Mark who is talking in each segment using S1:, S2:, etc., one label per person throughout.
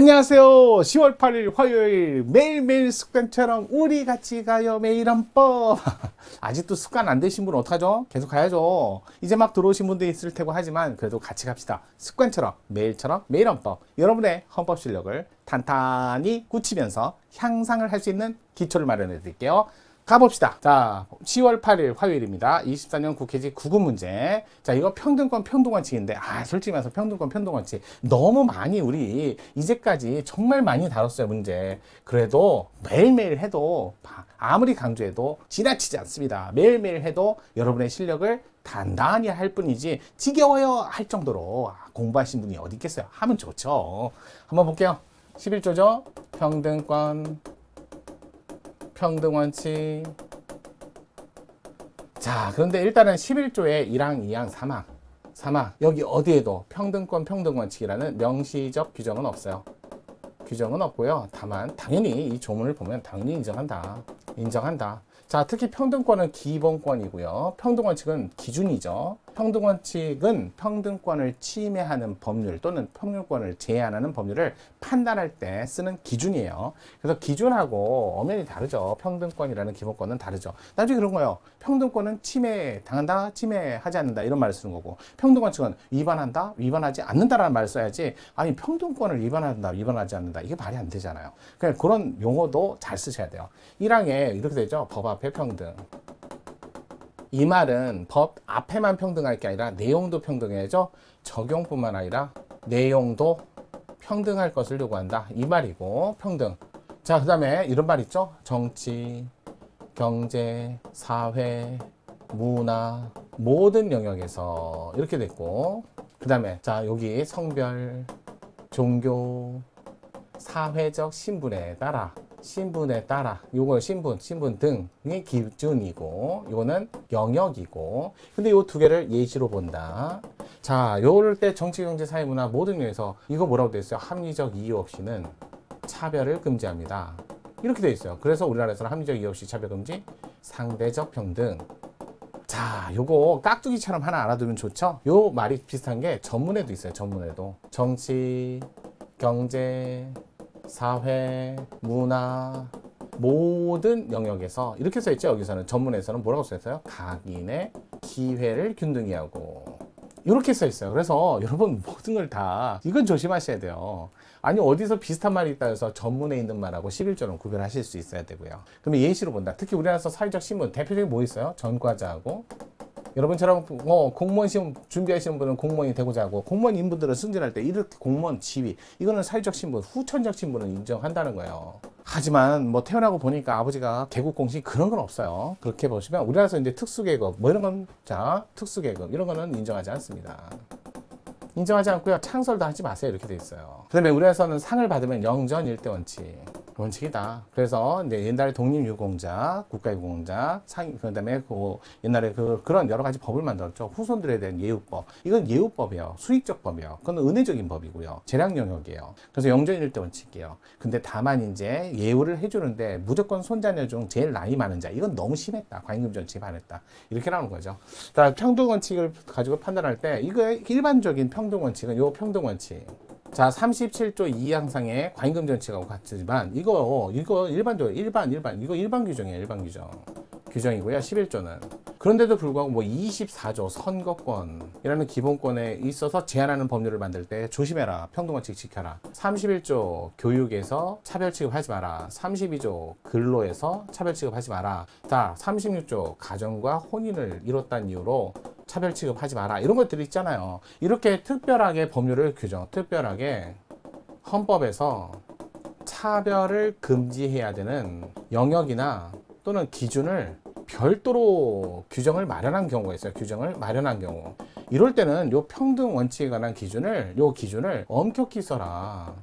S1: 안녕하세요. 10월 8일 화요일 매일매일 습관처럼 우리 같이 가요. 매일 헌법. 아직도 습관 안 되신 분은 어떡하죠? 계속 가야죠. 이제 막 들어오신 분도 있을 테고 하지만 그래도 같이 갑시다. 습관처럼 매일처럼 매일 헌법. 여러분의 헌법 실력을 탄탄히 굳히면서 향상을 할 수 있는 기초를 마련해 드릴게요. 가봅시다. 자, 10월 8일 화요일입니다. 24년 국회직 9급 문제. 자, 이거 평등권 평등원칙인데, 솔직히 말해서 평등권 평등원칙 너무 많이 우리 이제까지 정말 많이 다뤘어요, 문제. 그래도 매일매일 해도 아무리 강조해도 지나치지 않습니다. 매일매일 해도 여러분의 실력을 단단히 할 뿐이지 지겨워요 할 정도로 공부하신 분이 어디 있겠어요. 하면 좋죠. 한번 볼게요. 11조죠. 평등권 평등원칙. 자, 그런데 일단은 11조의 1항, 2항, 3항 여기 어디에도 평등권 평등원칙이라는 명시적 규정은 없어요. 규정은 없고요. 다만 당연히 이 조문을 보면 당연히 인정한다. 자, 특히 평등권은 기본권이고요. 평등원칙은 기준이죠. 평등원칙은 평등권을 침해하는 법률 또는 평등권을 제한하는 법률을 판단할 때 쓰는 기준이에요. 그래서 기준하고 엄연히 다르죠. 평등권이라는 기본권은 다르죠. 나중에 그런 거예요. 평등권은 침해당한다, 침해하지 않는다 이런 말을 쓰는 거고, 평등원칙은 위반한다, 위반하지 않는다라는 말을 써야지, 아니 평등권을 위반한다, 위반하지 않는다 이게 말이 안 되잖아요. 그냥 그런 용어도 잘 쓰셔야 돼요. 1항에 이렇게 되죠. 법 앞에 평등. 이 말은 법 앞에만 평등할 게 아니라 내용도 평등해야죠. 적용뿐만 아니라 내용도 평등할 것을 요구한다. 이 말이고 평등. 자, 그 다음에 이런 말 있죠. 정치, 경제, 사회, 문화 모든 영역에서 이렇게 됐고, 그 다음에 자 여기 성별, 종교, 사회적 신분에 따라 요거 신분 등이 기준이고, 요거는 영역이고, 근데 요 두 개를 예시로 본다. 자, 요럴 때 정치, 경제, 사회, 문화 모든 영역에서 이거 뭐라고 돼 있어요? 합리적 이유 없이는 차별을 금지합니다. 이렇게 돼 있어요. 그래서 우리나라에서는 합리적 이유 없이 차별 금지, 상대적 평등. 자, 요거 깍두기처럼 하나 알아두면 좋죠? 요 말이 비슷한 게 전문에도 있어요. 전문에도 정치, 경제, 사회, 문화 모든 영역에서 이렇게 써있죠. 여기서는 전문에서는 뭐라고 써있어요? 각인의 기회를 균등히 하고 이렇게 써있어요. 그래서 여러분 모든 걸 다 이건 조심하셔야 돼요. 아니 어디서 비슷한 말이 있다 해서 전문에 있는 말하고 11조는 구별하실 수 있어야 되고요. 그러면 예시로 본다. 특히 우리나라에서 사회적 신분 대표적인 뭐 있어요? 전과자하고, 여러분처럼 공무원 시험 준비하시는 분은 공무원이 되고자 하고, 공무원 인분들은 승진할 때 이렇게 공무원 지위, 이거는 사회적 신분, 후천적 신분을 인정한다는 거예요. 하지만 뭐 태어나고 보니까 아버지가 개국 공식 그런 건 없어요. 그렇게 보시면 우리나라에서 이제 특수계급 뭐 이런 건, 자 특수계급 이런 거는 인정하지 않습니다. 인정하지 않고요. 창설도 하지 마세요. 이렇게 돼 있어요. 그 다음에 우리나라에서는 상을 받으면 영전 일대 원칙이다. 그래서 이제 옛날에 독립유공자, 국가유공자, 그 다음에 옛날에 그런 여러 가지 법을 만들었죠. 후손들에 대한 예우법. 이건 예우법이에요. 수익적 법이에요. 그건 은혜적인 법이고요. 재량 영역이에요. 그래서 영전 일대 원칙이에요. 근데 다만 이제 예우를 해주는데 무조건 손자녀 중 제일 나이 많은 자, 이건 너무 심했다. 과잉금전칙에 반했다. 이렇게 나오는 거죠. 자, 평등원칙을 가지고 판단할 때 이거 일반적인 평등원칙은 요 평등원칙. 자, 37조 2항상의 과잉금전칙하고 같지만 이거 일반적으로 이거 일반 규정이에요. 일반 규정이고요. 11조는. 그런데도 불구하고 뭐 24조 선거권이라는 기본권에 있어서 제한하는 법률을 만들 때 조심해라. 평등원칙 지켜라. 31조 교육에서 차별 취급하지 마라. 32조 근로에서 차별 취급하지 마라. 자, 36조 가정과 혼인을 이뤘다는 이유로 차별 취급하지 마라. 이런 것들이 있잖아요. 이렇게 특별하게 법률을 특별하게 헌법에서 차별을 금지해야 되는 영역이나 또는 기준을 별도로 규정을 마련한 경우가 있어요. 규정을 마련한 경우. 이럴 때는 요 평등 원칙에 관한 기준을 엄격히 써라.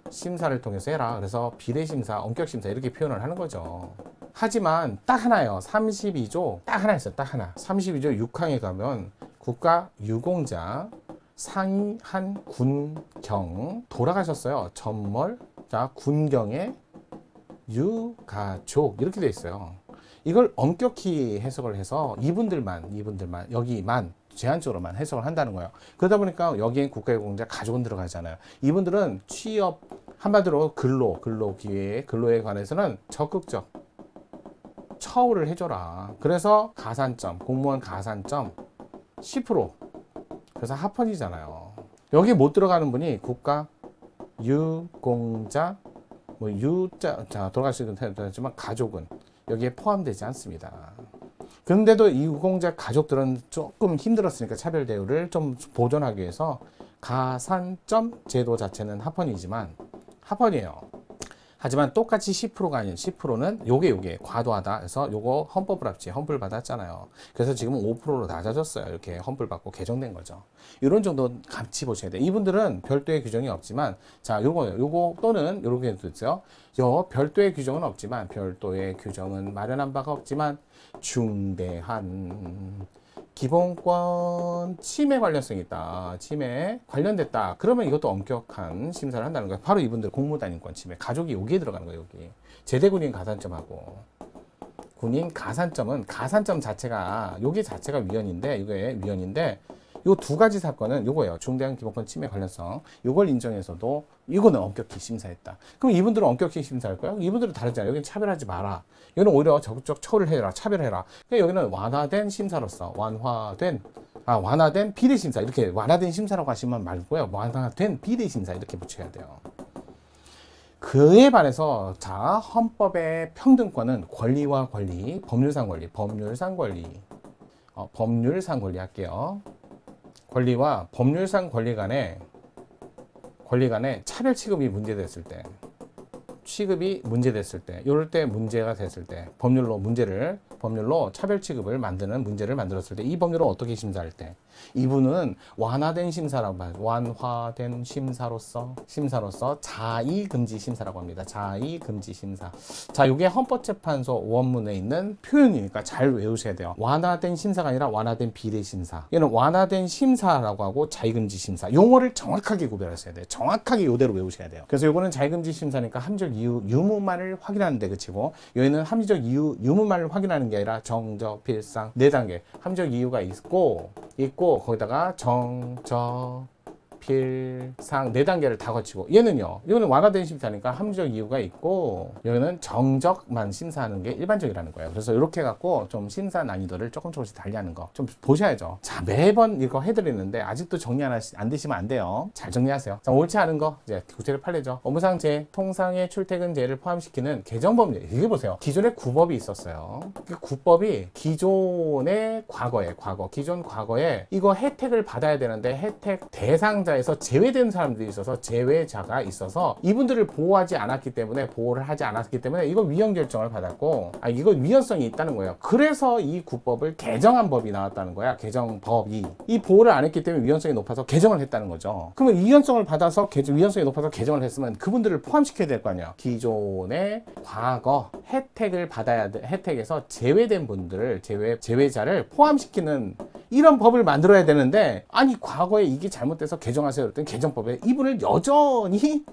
S1: 심사를 통해서 해라. 그래서 비례심사, 엄격심사 이렇게 표현을 하는 거죠. 하지만 딱 하나예요. 32조 딱 하나 있어요. 딱 하나. 32조 6항에 가면 국가유공자 상위 한 군경 돌아가셨어요. 전멀. 자, 군경의 유가족 이렇게 돼 있어요. 이걸 엄격히 해석을 해서 이분들만 여기만 제한적으로만 해석을 한다는 거예요. 그러다 보니까 여기엔 국가유공자 가족은 들어가잖아요. 이분들은 취업 한마디로 근로에 관해서는 적극적 처우를 해줘라. 그래서 가산점, 공무원 가산점 10%. 그래서 하펀이잖아요. 여기 못 들어가는 분이 국가 유공자, 뭐 유자, 자, 돌아가시는 되지만 가족은 여기에 포함되지 않습니다. 그런데도 이 유공자 가족들은 조금 힘들었으니까 차별 대우를 좀 보존하기 위해서 가산점 제도 자체는 하펀이지만 하펀이에요. 하지만 똑같이 10%가 아닌 10%는 요게 과도하다 해서 요거 헌법을 합치 헌불 받았잖아요. 그래서 지금은 5%로 낮아졌어요. 이렇게 헌불 받고 개정된 거죠. 이런 정도 같이 보셔야 돼요. 이분들은 별도의 규정이 없지만 자 요거 또는 요렇게 됐죠. 요 별도의 규정은 없지만 별도의 규정은 마련한 바가 없지만 중대한 기본권 침해 관련성이 있다. 침해 관련됐다. 그러면 이것도 엄격한 심사를 한다는 거예요. 바로 이분들 공무단인권 침해. 가족이 여기에 들어가는 거예요. 여기. 제대군인 가산점하고. 군인 가산점은 가산점 자체가 요게 자체가 위헌인데 이게 위헌인데 요 두 가지 사건은 요거예요. 중대한 기본권 침해 관련성. 요걸 인정해서도 이거는 엄격히 심사했다. 그럼 이분들은 엄격히 심사할 거예요? 이분들은 다르잖아요. 여기는 차별하지 마라. 여기는 오히려 적극적 처우를 해라. 차별해라. 그러니까 여기는 완화된 심사로서 완화된 비례 심사. 이렇게 완화된 심사라고 하시면 말고요. 완화된 비례 심사 이렇게 붙여야 돼요. 그에 반해서 자 헌법의 평등권은 권리와 권리, 법률상 권리 할게요. 권리와 법률상 권리 간의 차별 취급이 문제됐을 때, 이럴 때 문제가 됐을 때, 법률로 차별 취급을 만드는 문제를 만들었을 때, 이 법률을 어떻게 심사할 때, 이분은 완화된 심사로서 자의금지 심사라고 합니다. 자의금지 심사. 자, 이게 헌법재판소 원문에 있는 표현이니까 잘 외우셔야 돼요. 완화된 심사가 아니라 완화된 비례 심사. 얘는 완화된 심사라고 하고 자의금지 심사. 용어를 정확하게 구별하셔야 돼요. 정확하게 이대로 외우셔야 돼요. 그래서 이거는 자의금지 심사니까 함정 이유 유무만을 확인하는 데 그치고, 여기는 함의적 이유 유무만을 확인하는 게 아니라 정적 필상 4단계 함정 이유가 있고 거기다가 정적 필상 4단계를 다 거치고, 이거는 완화된 심사니까 함의적 이유가 있고, 여기는 정적만 심사하는 게 일반적이라는 거예요. 그래서 이렇게 해갖고 좀 심사 난이도를 조금씩 달리하는 거 좀 보셔야죠. 자, 매번 이거 해드리는데 아직도 정리 안 되시면 안 돼요. 잘 정리하세요. 자, 옳지 않은 거 이제 구체를 팔려죠. 업무상 재, 통상의 출퇴근제를 포함시키는 개정법. 이게 보세요. 기존에 구법이 있었어요. 그 구법이 기존의 기존 과거에 이거 혜택을 받아야 되는데 혜택 대상자에서 제외된 사람들이 있어서 제외자가 있어서 이분들을 보호하지 않았기 때문에 이거 위헌 결정을 받았고, 이거 위헌성이 있다는 거예요. 그래서 이 구법을 개정한 법이 나왔다는 거야. 개정법이 이 보호를 안 했기 때문에 위헌성이 높아서 개정을 했다는 거죠. 그러면 위헌성이 높아서 개정을 했으면 그분들을 포함시켜야 될 거 아니야. 기존의 과거 혜택에서 제외된 분들을 제외자를 포함시키는 이런 법을 만들어야 되는데, 아니 과거에 이게 잘못돼서 개정하세요 그랬더니 개정법에 이분을 여전히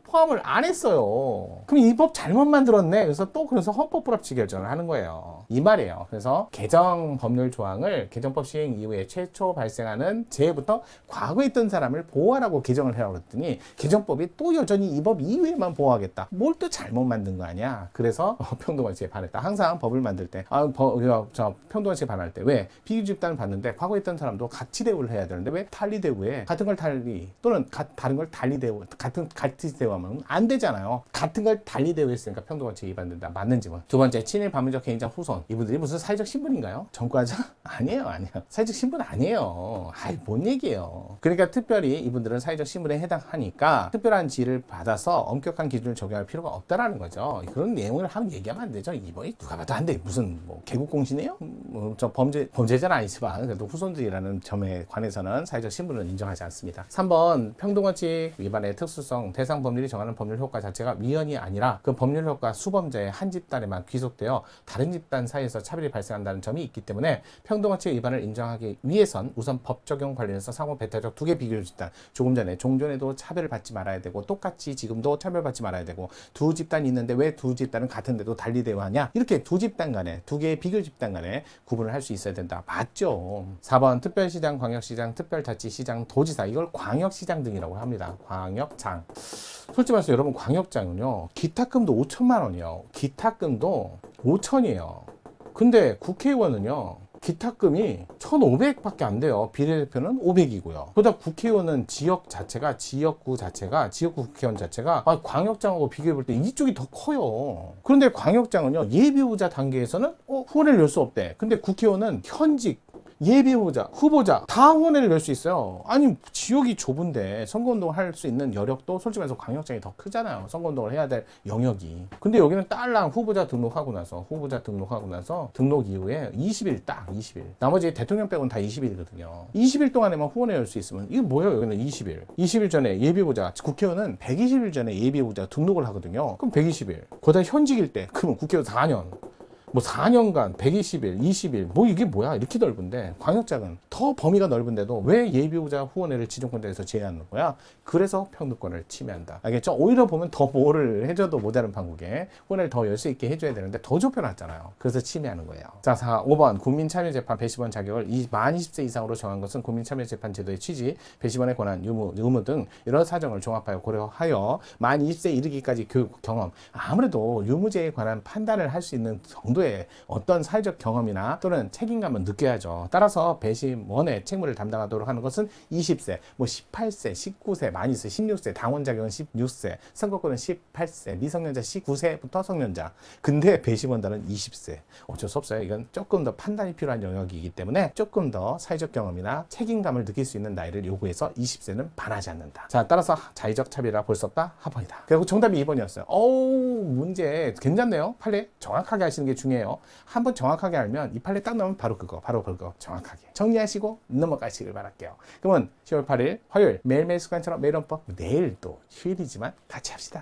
S1: 포함을 안 했어요. 그럼 이 법 잘못 만들었네. 그래서 헌법 불합치 결정을 하는 거예요. 이 말이에요. 그래서 개정 법률 조항을 개정법 시행 이후에 최초 발생하는 재해부터 과거에 있던 사람을 보호하라고 개정을 해라고 그랬더니 개정법이 또 여전히 이 법 이후에만 보호하겠다. 뭘 또 잘못 만든 거 아니야. 그래서 평등원칙에 반했다. 항상 법을 만들 때 평등원칙에 반할 때 왜 비규집단을 받는데 과거에 있던 사람도 같이 대우를 해야 되는데 왜 달리 대우해? 같은 걸 달리 또는 다른 걸 달리 대우 같이 대우하면 안 되잖아요. 같은 걸 달리 대우했으니까 평등원칙에 위반된다. 맞는 지문. 두 번째, 친일 반문적 개인장 후손. 이분들이 무슨 사회적 신분인가요? 전과자? 아니에요. 사회적 신분 아니에요. 뭔 얘기예요. 그러니까 특별히 이분들은 사회적 신분에 해당하니까 특별한 지위를 받아서 엄격한 기준을 적용할 필요가 없다라는 거죠. 그런 내용을 얘기하면 안 되죠. 이번에 누가 봐도 안 돼. 무슨 개국공신이에요? 저 범죄자는 아니지만 그래도 후손들이라는 점에 관해서는 사회적 신분을 인정하지 않습니다. 3번, 평등원칙 위반의 특수성. 대상 법률이 정하는 법률 효과 자체가 위헌이 아니라 그 법률 효과 수범자의 한 집단에만 귀속되어 다른 집단 사이에서 차별이 발생한다는 점이 있기 때문에 평등원칙 위반을 인정하기 위해선 우선 법 적용 관련해서 상호 배타적 2개 비교 집단, 조금 전에 종전에도 차별을 받지 말아야 되고 똑같이 지금도 차별받지 말아야 되고, 두 집단이 있는데 왜 두 집단은 같은데도 달리 대우하냐, 이렇게 두 집단 간에 2개의 비교 집단 간에 구분을 할 수 있어야 된다. 작죠. 4번 특별시장, 광역시장, 특별자치시장, 도지사 이걸 광역시장 등이라고 합니다. 광역장. 솔직히 말해서 여러분 광역장은요 기탁금도 5천만 원이요. 기탁금도 5천이에요. 근데 국회의원은요 기탁금이 1,500밖에 안 돼요. 비례대표는 500이고요. 그러다 국회의원은 지역구 국회의원 자체가 광역장하고 비교해 볼 때 이쪽이 더 커요. 그런데 광역장은요 예비후보자 단계에서는 후원을 낼 수 없대. 근데 국회의원은 현직 예비후보자, 후보자 다 후원을 낼 수 있어요. 아니 지역이 좁은데 선거운동을 할 수 있는 여력도 솔직히 말해서 광역장이 더 크잖아요. 선거운동을 해야 될 영역이. 근데 여기는 딸랑 후보자 등록하고 나서 등록 이후에 20일 딱 20일. 나머지 대통령 빼고는 다 20일이거든요. 20일 동안에만 후원을 낼 수 있으면 이게 뭐예요? 여기는 20일. 20일 전에 예비후보자, 국회의원은 120일 전에 예비후보자 등록을 하거든요. 그럼 120일. 거기다 현직일 때 그러면 국회의원 4년. 뭐 4년간 120일, 20일 뭐 이게 뭐야 이렇게 넓은데 광역장은 더 범위가 넓은데도 왜 예비후보자 후원회를 지정권자에서 제외하는 거야? 그래서 평등권을 침해한다. 알겠죠? 오히려 보면 더 뭐를 해줘도 모자른 판국에 후원회를 더 열 수 있게 해줘야 되는데 더 좁혀놨잖아요. 그래서 침해하는 거예요. 자, 5번 국민참여재판 배심원 자격을 만 20세 이상으로 정한 것은 국민참여재판 제도의 취지, 배심원의 권한, 의무 등 여러 사정을 종합하여 고려하여 만 20세 이르기까지 교육 경험 아무래도 유무죄에 관한 판단을 할 수 있는 정도 어떤 사회적 경험이나 또는 책임감을 느껴야죠. 따라서 배심원의 책무를 담당하도록 하는 것은 20세, 뭐 18세, 19세, 많이 있어요. 16세, 당원 자격은 16세, 선거권은 18세, 미성년자 19세부터 성년자. 근데 배심원단은 20세. 어쩔 수 없어요. 이건 조금 더 판단이 필요한 영역이기 때문에 조금 더 사회적 경험이나 책임감을 느낄 수 있는 나이를 요구해서 20세는 반하지 않는다. 자, 따라서 자의적 차별이라 볼 수 없다. 합헌이다. 그리고 정답이 2번이었어요. 문제 괜찮네요. 판례 정확하게 하시는 게 중요해요. 한번 정확하게 알면 이 판례 딱 나오면 바로 그거 정확하게 정리하시고 넘어가시길 바랄게요. 그러면 10월 8일 화요일 매일매일 습관처럼 매일 헌법 내일 또 휴일이지만 같이 합시다.